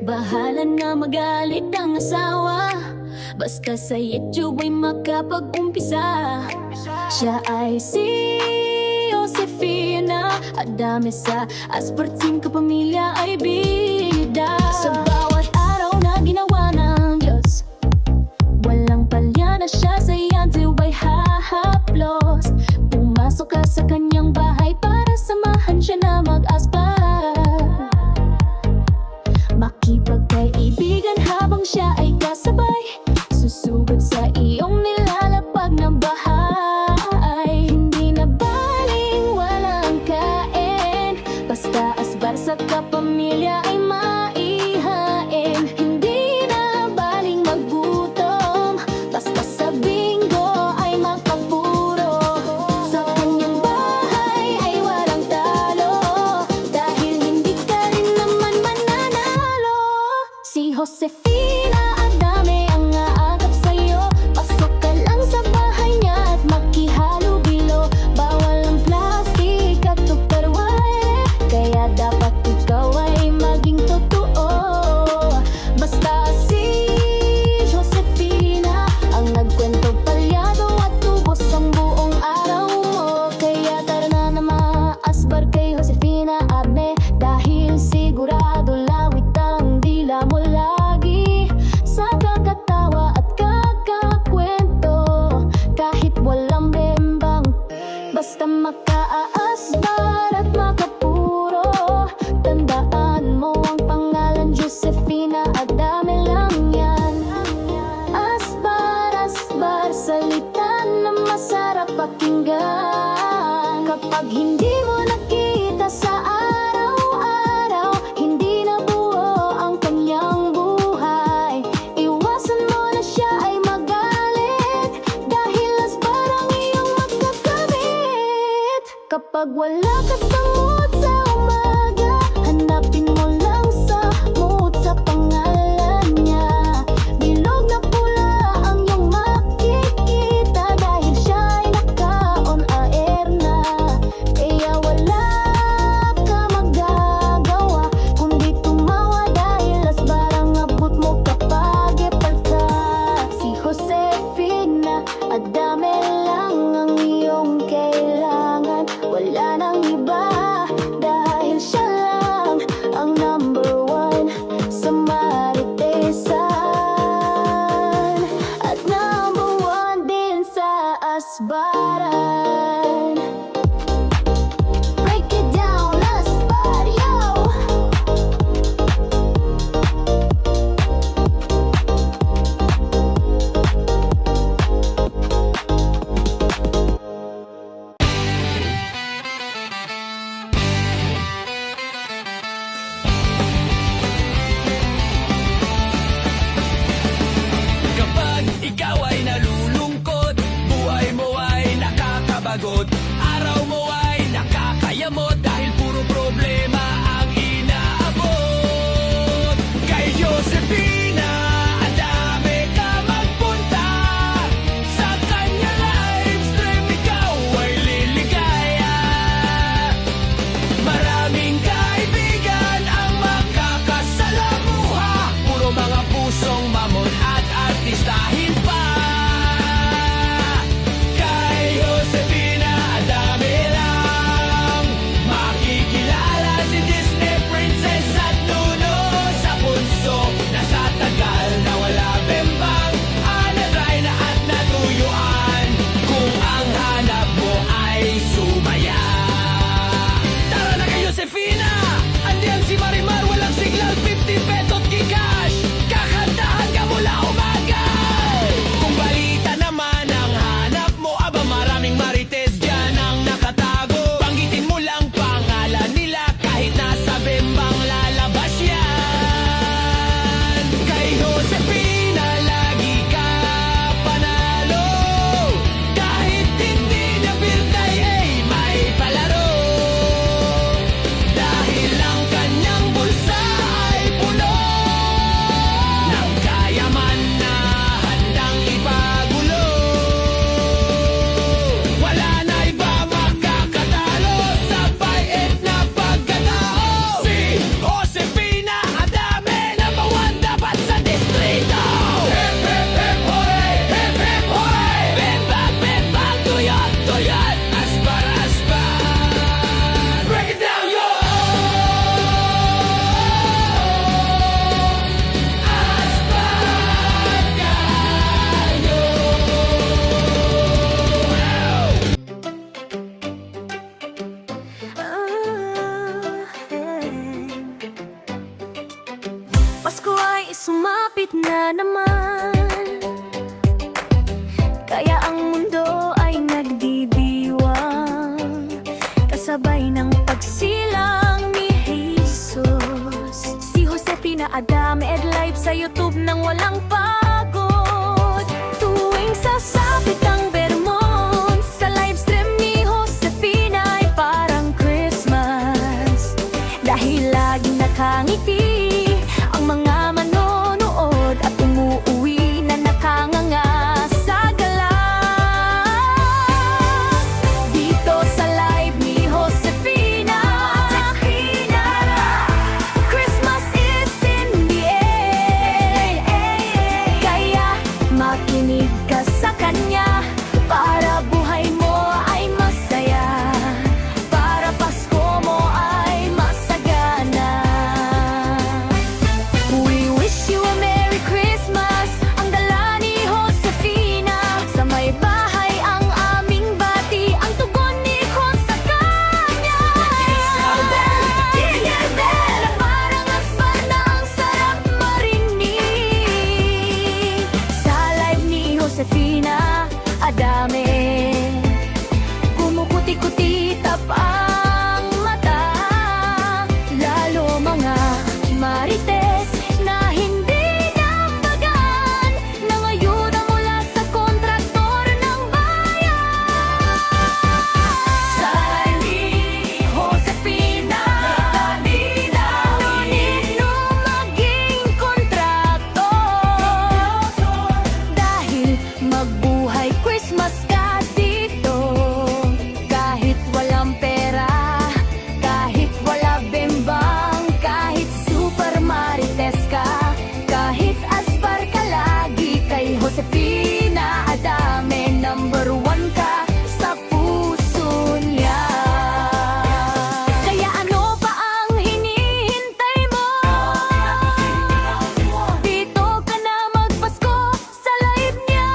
Bahala na magalit ang asawa, basta sa YouTube ay makapag-umpisa. Siya ay si Josefina Adame, sa asparting kapamilya ay bida. Sa bawat araw na ginawa ng Diyos, walang palya na siya sa YouTube ay hahaplos. Pumasok ka sa kanyang bahay para samahan siya na mag-aspar, makipagkaibigan habang siya ay kasabay, susugod sa iyong nilalapag na bahay. Hindi na baling walang kain, basta asbar sa kapamilya ay maihain. Hindi na baling maggutom, basta sa bingo ay makapuro. Sa kanyang bahay ay walang talo, dahil hindi ka rin naman mananalo. Si Josefina Adame ang aagap sa'yo, pasok ka lang sa bahay niya at makihalubilo. Bawal ang plastic at tupperware, kaya dapat ikaw ay maging totoo. Basta si Josefina ang nagkwento palyado at tubos ang buong araw mo. Kaya tara na maasbar kay Josefina Adame, dahil sigurado lawit ang dila mo lagi sa kakatawa at kakakwento. Kahit walang bembang, basta makaasbar at makapuro. Tandaan mo ang pangalan, Josefina Adame lang yan. Asbar, asbar, salita na masarap pakinggan. Kapag hindi mo nakita sa araw-araw, hindi na buo ang kanyang buhay. Iwasan mo na siya ay magalit, dahil asbar ang iyong magkakamit. Kapag wala ka sa mood sa umaga, hanapin mo lang sa mood sa pangalan niya. Bilog na pula ang iyong makikita, dahil siya ay naka-on air na. Kaya wala ka magagawa kundi tumawa, dahil asbar ang abot mo kapag epal ka. Si Josefina Adame lang ang iyong kailangan, wala nang iba, dahil siya lang ang number one sa maritesan, at number one din sa asbaran. Break it down, asbar, yo! Kapag ikaw ay nalulungkot, buhay mo ay nakakabagot, araw mo ay nakakayamot, dahil puro problema ang inaabot. Kay Josefina Adame ka magpunta, sa kanya live stream ikaw ay liligaya. Maraming kaibigan ang makakasalamuha, puro mga pusong mamon at artistahin pa. Kay Josefina na naman, kaya ang mundo ay nagdidiwang, kasabay ng pagsilang ni Jesus. Si Josefina Adame Ed Live sa YouTube nang walang pagod. Tuwing sasapit ang Vermont, sa livestream ni Josefina ay parang Christmas. Dahil laging nakangiti ang mga manonood at umuuwi na nakanganga sa galak. Dito sa live ni Josefina, Christmas is in the air. Kaya makinig ka sa kanya para buhay mo ay masaya, para Pasko mo ay masagana. We wish you a Merry Christmas, ang dala ni Josefina. Sa may bahay ang aming bati, ang tugon ni Jos sa kanya. Na parang aspan na ang sarap marinig. Sa live ni Josefina Adame, kumukuti-kuti tap ang mata, lalo mga marites na hindi nambagan ng ayuda mula sa kontraktor ng bayan. Sa live ni Josefina, ngunit nung maging kontraktor, dahil magbuhay Christmas ka dito. Kahit walang pera, kahit wala bimbang, kahit super marites ka, kahit aspar ka lagi, kay Josefina Adame number 1 ka sa puso niya. Kaya ano pa ang hinihintay mo? Dito ka na magpasko sa live niya.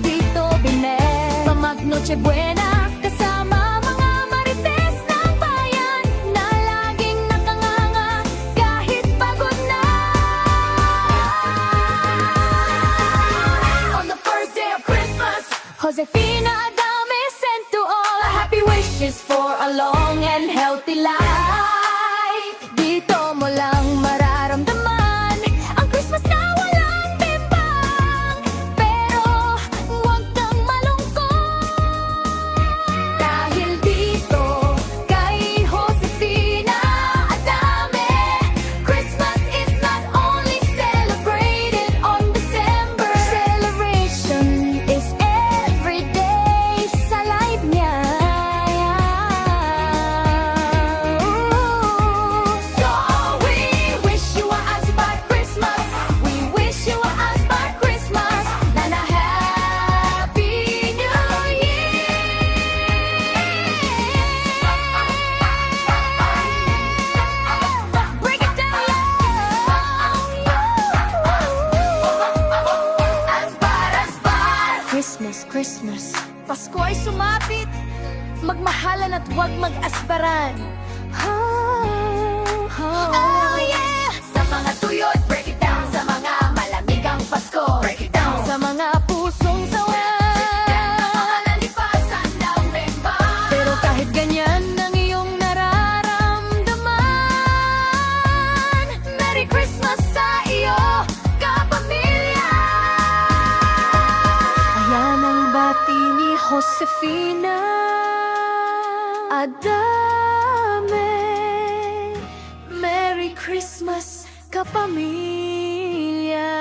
Dito bine, pamag-Noche Buena, kasama mga marites ng bayan na laging nakanganga kahit pagod na. On the first day of Christmas, Josefina Adame sent to all happy wishes for a long and healthy life. Dito mo lang mararamdaman ang Christmas na walang bimbang. Pero huwag kang malungkot, dahil dito kay Josefina Adame, Christmas is not only celebrated on December. Celebration is every day sa live niya. So we wish you a Aspar Christmas. We wish you a Aspar Christmas and a Happy New Year. Break it down low. Aspar, Aspar. Christmas, Christmas. Pasko ay sumapit. Magmahalan at huwag mag-asbaran. Oh yeah! Sa mga tuyot, break it down. Sa mga malamig ang Pasko, break it down. Sa mga pusong sawa, nalipasan ng bembang. Pero kahit ganyan ang iyong nararamdaman, Merry Christmas sa iyo, kapamilya. Ayan ang bati ni Josefina Adame. Merry Christmas, kapamilya.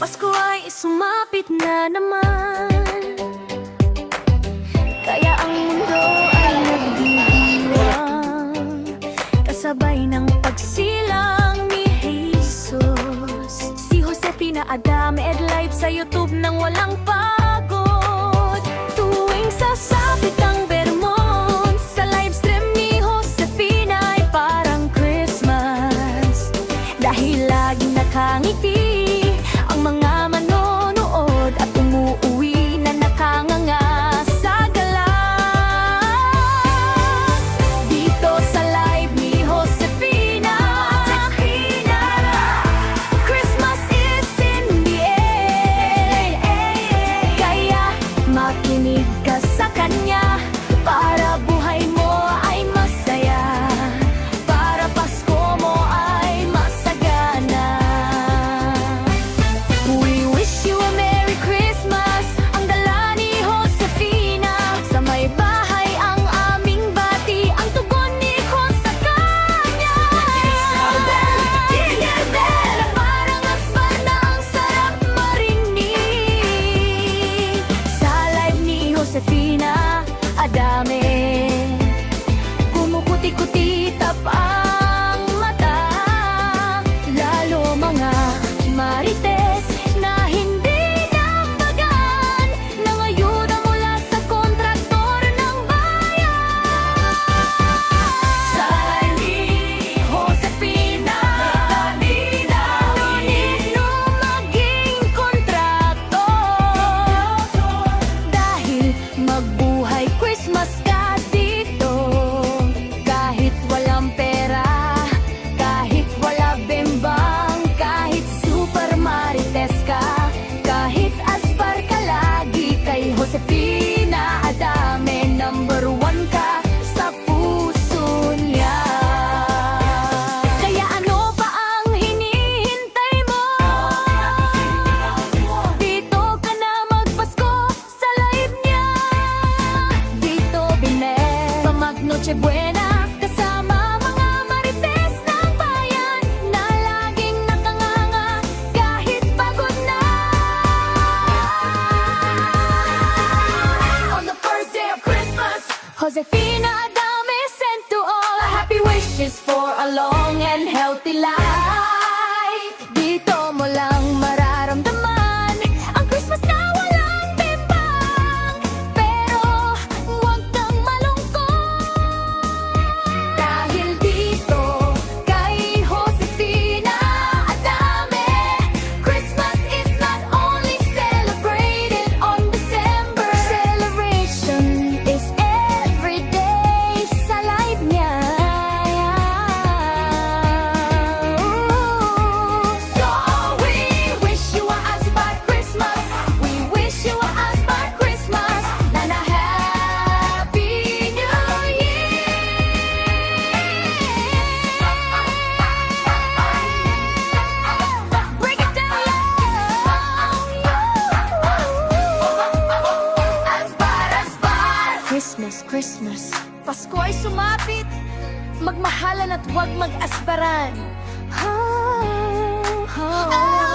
Pasko ay sumapit na naman, kaya ang mundo ay nagdidiwang, kasabay ng pagsilang ni Jesus. Si Josefina Adame Ed Live sa YouTube nang walang pagod. Tuwing sasapit ang Vermont, sa livestream ni Josefina ay parang Christmas. Dahil laging nakangiti ang mga manonood Christmas. Pasko ay sumapit, magmahalan at huwag mag-asbaran. Oh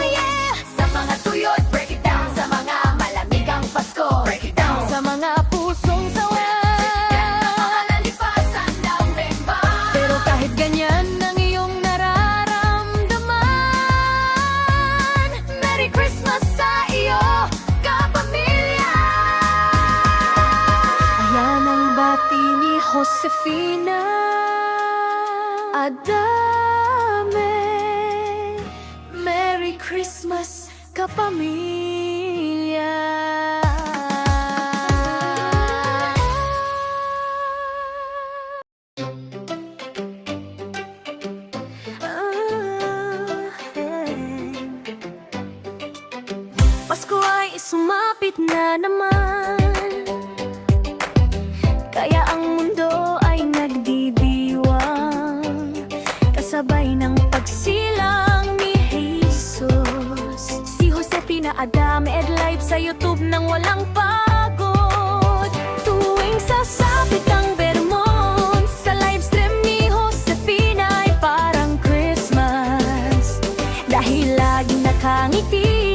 yeah! Sa mga tuyot, break it down. Sa mga malamigang Pasko, break it down. Sa mga pusong sawa, yan ang mga lalipasan ng bemba. Pero kahit ganyan ang iyong nararamdaman, Merry Christmas sa iyo, kapamilya. Ayan ang bati ni Josefina Adame. Merry Christmas, kapamilya. Pasko ay sumapit na naman, kaya ang mundo ay nagdidiwang, kasabay ng pagsilang ni Jesus. Si Josefina Adame Ed Live sa YouTube nang walang pagod. Tuwing sasapit ang Vermont, sa livestream ni Josefina ay parang Christmas, dahil laging nakangiti